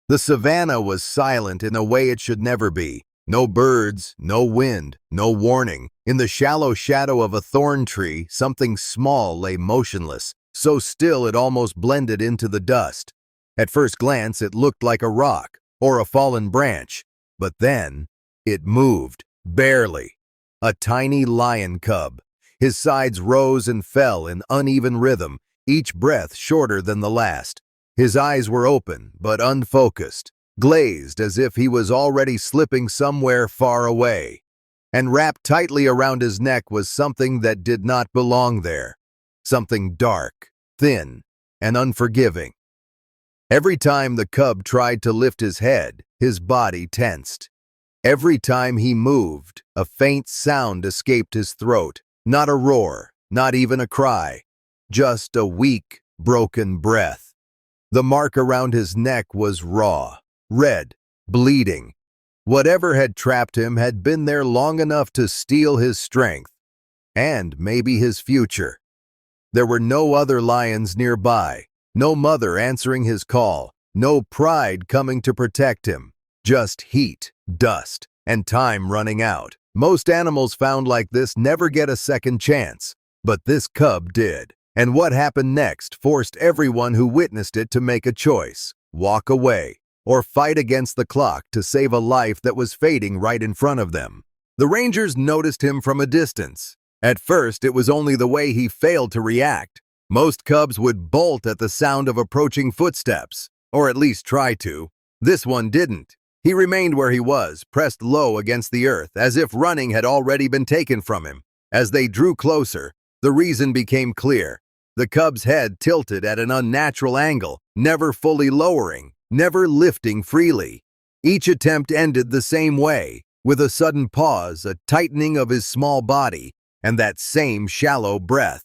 The savannah was silent in a way it should never be. No birds, no wind, no warning. In the shallow shadow of a thorn tree, something small lay motionless, so still it almost blended into the dust. At first glance, it looked like a rock or a fallen branch, but then it moved, barely. A tiny lion cub. His sides rose and fell in uneven rhythm, each breath shorter than the last. His eyes were open, but unfocused, glazed as if he was already slipping somewhere far away. And wrapped tightly around his neck was something that did not belong there. Something dark, thin, and unforgiving. Every time the cub tried to lift his head, his body tensed. Every time he moved, a faint sound escaped his throat. Not a roar, not even a cry. Just a weak, broken breath. The mark around his neck was raw, red, bleeding. Whatever had trapped him had been there long enough to steal his strength, and maybe his future. There were no other lions nearby, no mother answering his call, no pride coming to protect him. Just heat, dust, and time running out. Most animals found like this never get a second chance, but this cub did. And what happened next forced everyone who witnessed it to make a choice: walk away, or fight against the clock to save a life that was fading right in front of them. The rangers noticed him from a distance. At first, it was only the way he failed to react. Most cubs would bolt at the sound of approaching footsteps, or at least try to. This one didn't. He remained where he was, pressed low against the earth, as if running had already been taken from him. As they drew closer, the reason became clear. The cub's head tilted at an unnatural angle, never fully lowering, never lifting freely. Each attempt ended the same way, with a sudden pause, a tightening of his small body, and that same shallow breath.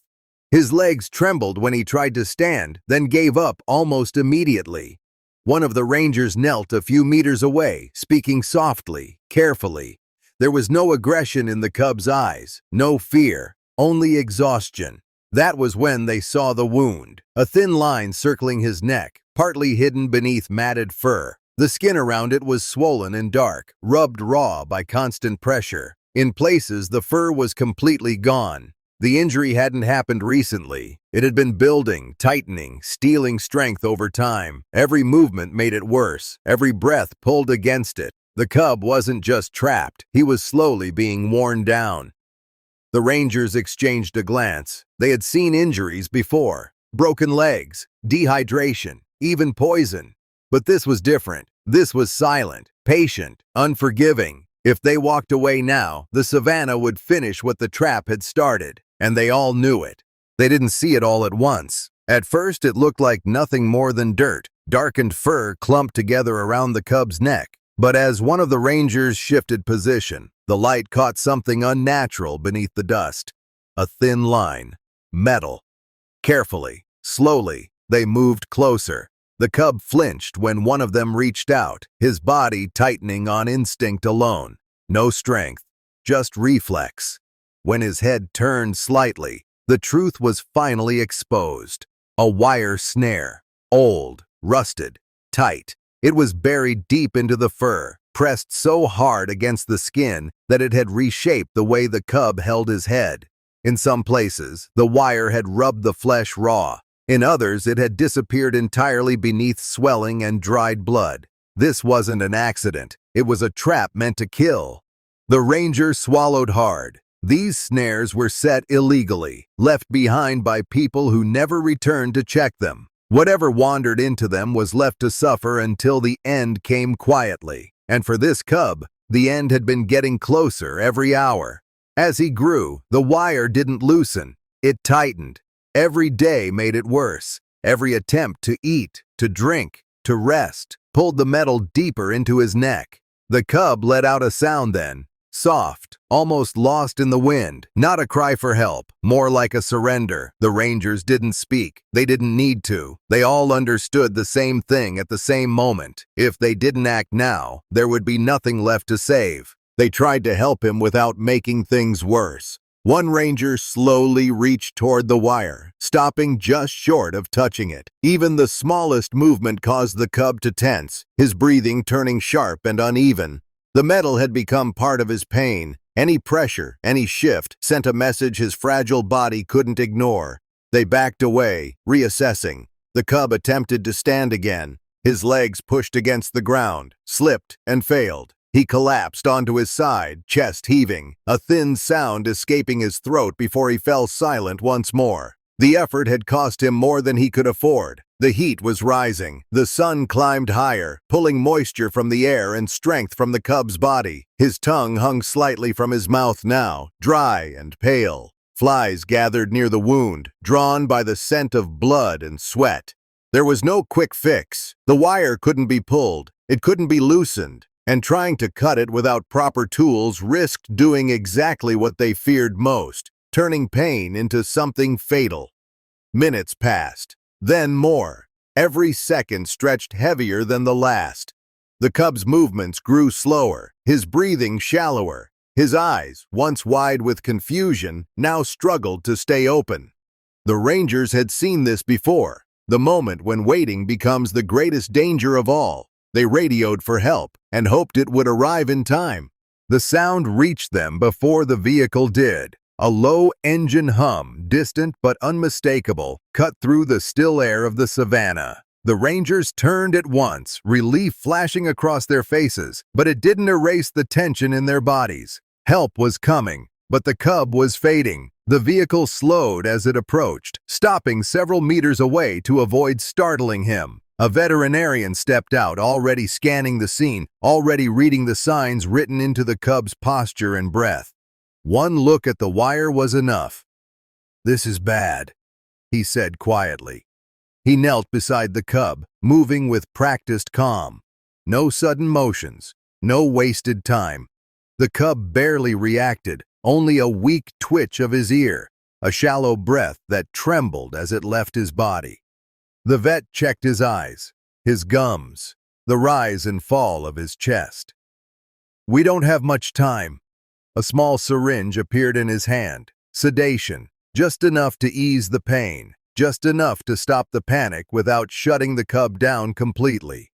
His legs trembled when he tried to stand, then gave up almost immediately. One of the rangers knelt a few meters away, speaking softly, carefully. There was no aggression in the cub's eyes, no fear, only exhaustion. That was when they saw the wound, a thin line circling his neck, partly hidden beneath matted fur. The skin around it was swollen and dark, rubbed raw by constant pressure. In places, the fur was completely gone. The injury hadn't happened recently. It had been building, tightening, stealing strength over time. Every movement made it worse. Every breath pulled against it. The cub wasn't just trapped. He was slowly being worn down. The rangers exchanged a glance. They had seen injuries before. Broken legs, dehydration, even poison. But this was different. This was silent, patient, unforgiving. If they walked away now, the savannah would finish what the trap had started. And they all knew it. They didn't see it all at once. At first, it looked like nothing more than dirt. Darkened fur clumped together around the cub's neck. But as one of the rangers shifted position, the light caught something unnatural beneath the dust. A thin line. Metal. Carefully, slowly, they moved closer. The cub flinched when one of them reached out, his body tightening on instinct alone. No strength, just reflex. When his head turned slightly, the truth was finally exposed. A wire snare. Old, rusted, tight. It was buried deep into the fur, pressed so hard against the skin that it had reshaped the way the cub held his head. In some places, the wire had rubbed the flesh raw. In others, it had disappeared entirely beneath swelling and dried blood. This wasn't an accident. It was a trap meant to kill. The ranger swallowed hard. These snares were set illegally, left behind by people who never returned to check them. Whatever wandered into them was left to suffer until the end came quietly. And for this cub, the end had been getting closer every hour. As he grew, the wire didn't loosen. It tightened. Every day made it worse. Every attempt to eat, to drink, to rest, pulled the metal deeper into his neck. The cub let out a sound then. Soft, almost lost in the wind. Not a cry for help, more like a surrender. The rangers didn't speak. They didn't need to. They all understood the same thing at the same moment. If they didn't act now, there would be nothing left to save. They tried to help him without making things worse. One ranger slowly reached toward the wire, stopping just short of touching it. Even the smallest movement caused the cub to tense, his breathing turning sharp and uneven. The metal had become part of his pain. Any pressure, any shift, sent a message his fragile body couldn't ignore. They backed away, reassessing. The cub attempted to stand again. His legs pushed against the ground, slipped, and failed. He collapsed onto his side, chest heaving, a thin sound escaping his throat before he fell silent once more. The effort had cost him more than he could afford. The heat was rising. The sun climbed higher, pulling moisture from the air and strength from the cub's body. His tongue hung slightly from his mouth now, dry and pale. Flies gathered near the wound, drawn by the scent of blood and sweat. There was no quick fix. The wire couldn't be pulled. It couldn't be loosened. And trying to cut it without proper tools risked doing exactly what they feared most, turning pain into something fatal. Minutes passed, then more. Every second stretched heavier than the last. The cub's movements grew slower, his breathing shallower. His eyes, once wide with confusion, now struggled to stay open. The rangers had seen this before, the moment when waiting becomes the greatest danger of all. They radioed for help and hoped it would arrive in time. The sound reached them before the vehicle did. A low engine hum, distant but unmistakable, cut through the still air of the savannah. The rangers turned at once, relief flashing across their faces, but it didn't erase the tension in their bodies. Help was coming, but the cub was fading. The vehicle slowed as it approached, stopping several meters away to avoid startling him. A veterinarian stepped out, already scanning the scene, already reading the signs written into the cub's posture and breath. One look at the wire was enough. "This is bad," he said quietly. He knelt beside the cub, moving with practiced calm. No sudden motions, no wasted time. The cub barely reacted, only a weak twitch of his ear, a shallow breath that trembled as it left his body. The vet checked his eyes, his gums, the rise and fall of his chest. "We don't have much time." A small syringe appeared in his hand. Sedation, just enough to ease the pain, just enough to stop the panic without shutting the cub down completely.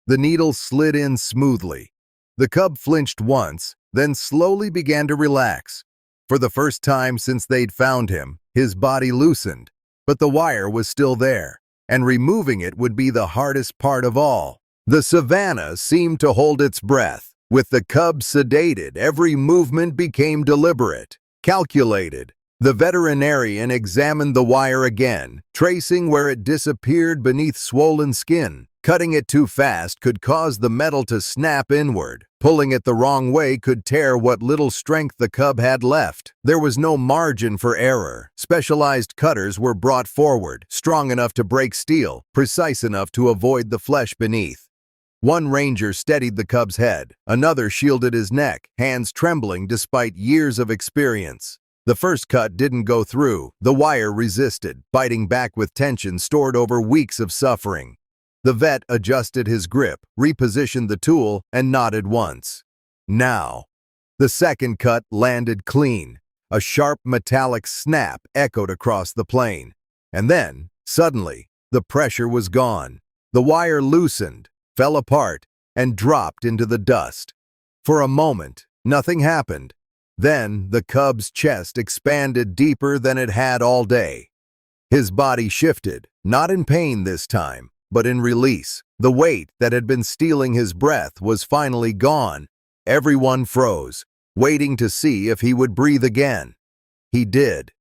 The needle slid in smoothly. The cub flinched once, then slowly began to relax. For the first time since they'd found him, his body loosened, but the wire was still there, and removing it would be the hardest part of all. The savannah seemed to hold its breath. With the cub sedated, every movement became deliberate, calculated. The veterinarian examined the wire again, tracing where it disappeared beneath swollen skin. Cutting it too fast could cause the metal to snap inward. Pulling it the wrong way could tear what little strength the cub had left. There was no margin for error. Specialized cutters were brought forward, strong enough to break steel, precise enough to avoid the flesh beneath. One ranger steadied the cub's head. Another shielded his neck, hands trembling despite years of experience. The first cut didn't go through. The wire resisted, biting back with tension stored over weeks of suffering. The vet adjusted his grip, repositioned the tool, and nodded once. Now. The second cut landed clean. A sharp metallic snap echoed across the plane. And then, suddenly, the pressure was gone. The wire loosened, fell apart, and dropped into the dust. For a moment, nothing happened. Then the cub's chest expanded deeper than it had all day. His body shifted, not in pain this time, but in release. The weight that had been stealing his breath was finally gone. Everyone froze, waiting to see if he would breathe again. He did.